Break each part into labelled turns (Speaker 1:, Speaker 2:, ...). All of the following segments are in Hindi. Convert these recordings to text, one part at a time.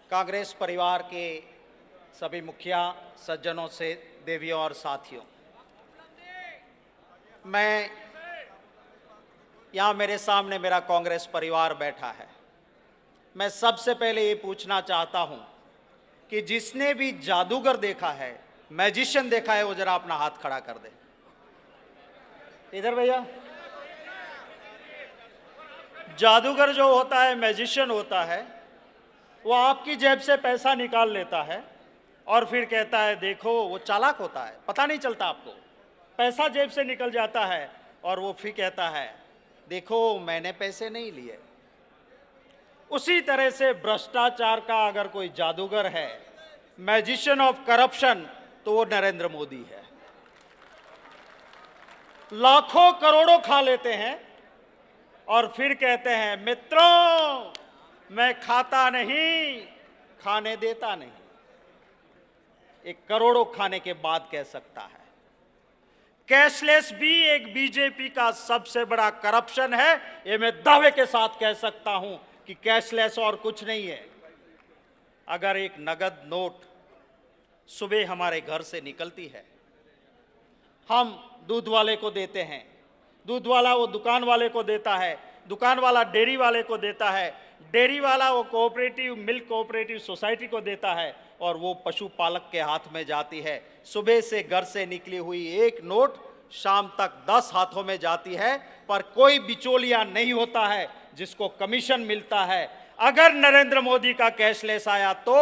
Speaker 1: कांग्रेस परिवार के सभी मुखिया सज्जनों से, देवियों और साथियों, मैं यहाँ मेरे सामने मेरा कांग्रेस परिवार बैठा है। मैं सबसे पहले ये पूछना चाहता हूँ कि जिसने भी जादूगर देखा है, मैजिशियन देखा है, वो जरा अपना हाथ खड़ा कर दे। इधर भैया। जादूगर जो होता है, मैजिशियन होता है, वो आपकी जेब से पैसा निकाल लेता है और फिर कहता है देखो। वो चालाक होता है, पता नहीं चलता आपको। पैसा जेब से निकल जाता है और वो फिर कहता है देखो मैंने पैसे नहीं लिए। उसी तरह से भ्रष्टाचार का अगर कोई जादूगर है, मैजिशियन ऑफ करप्शन, तो वो नरेंद्र मोदी है। लाखों करोड़ों खा लेते हैं और फिर कहते हैं मित्रों मैं खाता नहीं, खाने देता नहीं। एक करोड़ों खाने के बाद कह सकता है। कैशलेस भी एक बीजेपी का सबसे बड़ा करप्शन है। ये मैं दावे के साथ कह सकता हूं कि कैशलेस और कुछ नहीं है। अगर एक नगद नोट सुबह हमारे घर से निकलती है, हम दूध वाले को देते हैं, दूध वाला वो दुकान वाले को देता है, दुकान वाला डेयरी वाले को देता है, डेयरी वाला वो कोऑपरेटिव मिल्क कोऑपरेटिव सोसाइटी को देता है और वो पशुपालक के हाथ में जाती है। सुबह से घर से निकली हुई एक नोट शाम तक 10 हाथों में जाती है, पर कोई बिचौलिया नहीं होता है जिसको कमीशन मिलता है। अगर नरेंद्र मोदी का कैशलेस आया तो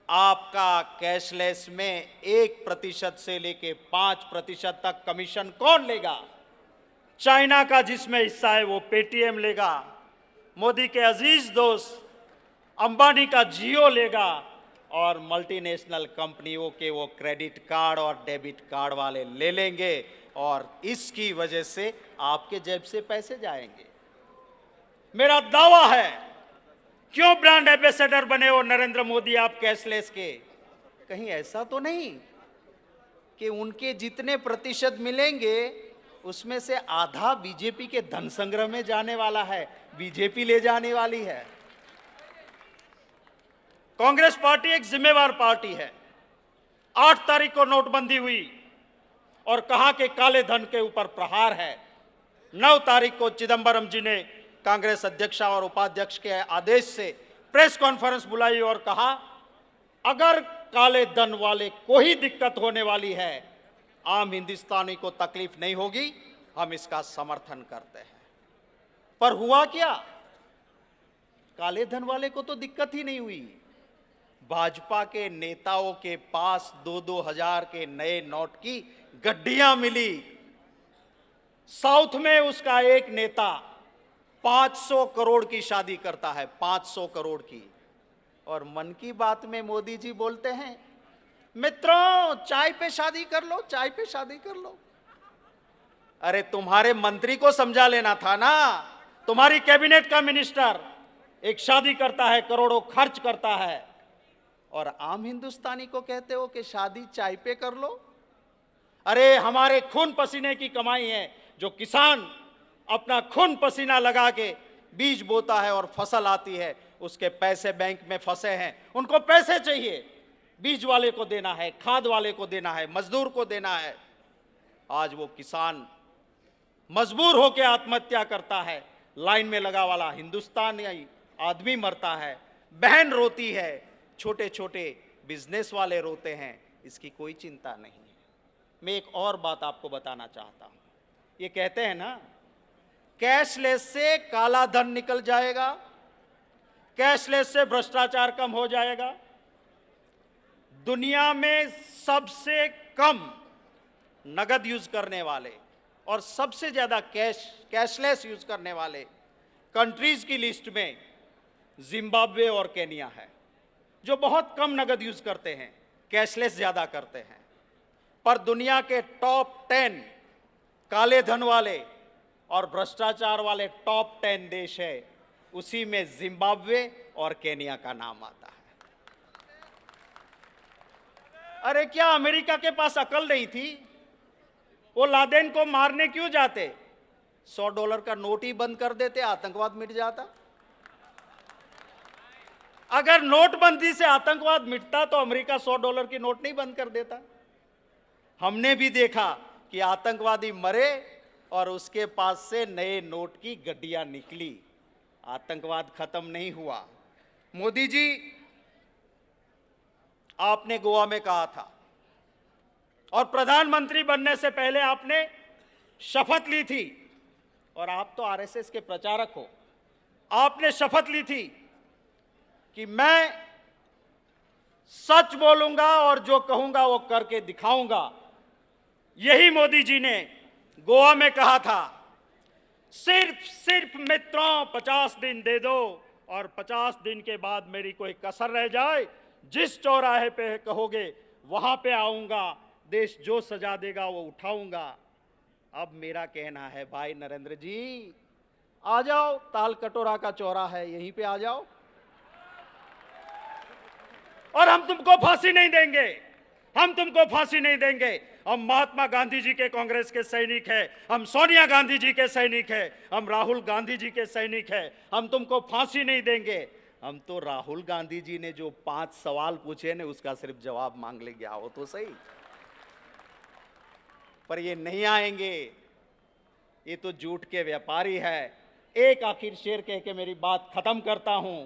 Speaker 1: आपका कैशलेस में 1% से लेके 5% तक कमीशन कौन लेगा? चाइना का जिसमें हिस्सा है वो पेटीएम लेगा, मोदी के अजीज दोस्त अंबानी का जियो लेगा और मल्टीनेशनल कंपनियों के वो क्रेडिट कार्ड और डेबिट कार्ड वाले ले लेंगे और इसकी वजह से आपके जेब से पैसे जाएंगे। मेरा दावा है, क्यों ब्रांड एम्बेसडर बने हो नरेंद्र मोदी आप कैशलेस के? कहीं ऐसा तो नहीं कि उनके जितने प्रतिशत मिलेंगे उसमें से आधा बीजेपी के धन संग्रह में जाने वाला है, बीजेपी ले जाने वाली है। कांग्रेस पार्टी एक जिम्मेवार पार्टी है। 8 तारीख को नोटबंदी हुई और कहा कि काले धन के ऊपर प्रहार है। 9 तारीख को चिदंबरम जी ने कांग्रेस अध्यक्षा और उपाध्यक्ष के आदेश से प्रेस कॉन्फ्रेंस बुलाई और कहा अगर काले धन वाले को ही दिक्कत होने वाली है, आम हिंदुस्तानी को तकलीफ नहीं होगी, हम इसका समर्थन करते हैं। पर हुआ क्या? काले धन वाले को तो दिक्कत ही नहीं हुई। भाजपा के नेताओं के पास 2-2 हजार के नए नोट की गड्डियां मिली। साउथ में उसका एक नेता 500 करोड़ की शादी करता है, 500 करोड़ की। और मन की बात में मोदी जी बोलते हैं मित्रों चाय पे शादी कर लो, चाय पे शादी कर लो। अरे तुम्हारे मंत्री को समझा लेना था ना। तुम्हारी कैबिनेट का मिनिस्टर एक शादी करता है, करोड़ों खर्च करता है, और आम हिंदुस्तानी को कहते हो कि शादी चाय पे कर लो। अरे हमारे खून पसीने की कमाई है। जो किसान अपना खून पसीना लगा के बीज बोता है और फसल आती है, उसके पैसे बैंक में फंसे हैं, उनको पैसे चाहिए। बीज वाले को देना है, खाद वाले को देना है, मजदूर को देना है। आज वो किसान मजबूर होकर आत्महत्या करता है, लाइन में लगा वाला हिंदुस्तानी आदमी मरता है, बहन रोती है, छोटे छोटे बिजनेस वाले रोते हैं। इसकी कोई चिंता नहीं है। मैं एक और बात आपको बताना चाहता हूं। ये कहते हैं ना कैशलेस से काला धन निकल जाएगा, कैशलेस से भ्रष्टाचार कम हो जाएगा। दुनिया में सबसे कम नगद यूज करने वाले और सबसे ज्यादा कैशलेस यूज करने वाले कंट्रीज की लिस्ट में जिम्बाब्वे और केनिया है, जो बहुत कम नगद यूज करते हैं, कैशलेस ज्यादा करते हैं। पर दुनिया के टॉप 10 काले धन वाले और भ्रष्टाचार वाले टॉप 10 देश है, उसी में जिम्बाब्वे और केनिया का नाम आता है। अरे क्या अमेरिका के पास अकल नहीं थी? वो लादेन को मारने क्यों जाते? $100 का नोट ही बंद कर देते, आतंकवाद मिट जाता। अगर नोटबंदी से आतंकवाद मिटता तो अमेरिका $100 की नोट नहीं बंद कर देता। हमने भी देखा कि आतंकवादी मरे और उसके पास से नए नोट की गड्डियां निकली। आतंकवाद खत्म नहीं हुआ। मोदी जी, आपने गोवा में कहा था और प्रधानमंत्री बनने से पहले आपने शपथ ली थी, और आप तो आरएसएस के प्रचारक हो, आपने शपथ ली थी कि मैं सच बोलूंगा और जो कहूंगा वो करके दिखाऊंगा। यही मोदी जी ने गोवा में कहा था। सिर्फ मित्रों 50 दिन दे दो और 50 दिन के बाद मेरी कोई कसर रह जाए, जिस चौराहे पे कहोगे वहां पे आऊंगा, देश जो सजा देगा वो उठाऊंगा। अब मेरा कहना है, भाई नरेंद्र जी, आ जाओ, ताल कटोरा का चौराहा है, यहीं पे आ जाओ और हम तुमको फांसी नहीं देंगे। हम तुमको फांसी नहीं देंगे। हम महात्मा गांधी जी के कांग्रेस के सैनिक हैं, हम सोनिया गांधी जी के सैनिक हैं, हम राहुल गांधी जी के सैनिक हैं। हम तुमको फांसी नहीं देंगे। हम तो राहुल गांधी जी ने जो 5 सवाल पूछे ने उसका सिर्फ जवाब मांग लेंगे, आओ तो सही। पर ये नहीं आएंगे, ये तो झूठ के व्यापारी है। एक आखिर शेर कह के मेरी बात खत्म करता हूं।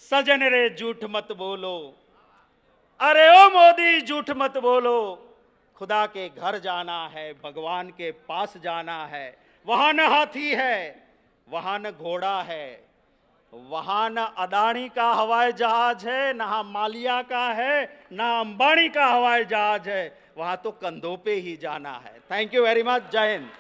Speaker 1: सजन रे झूठ मत बोलो, अरे ओ मोदी झूठ मत बोलो। खुदा के घर जाना है, भगवान के पास जाना है। वहां न हाथी है, वहां न घोड़ा है, वहां न अदानी का हवाई जहाज है, ना मालिया का है, ना अंबानी का हवाई जहाज है। वहां तो कंधों पे ही जाना है। Thank you very much. जय हिंद।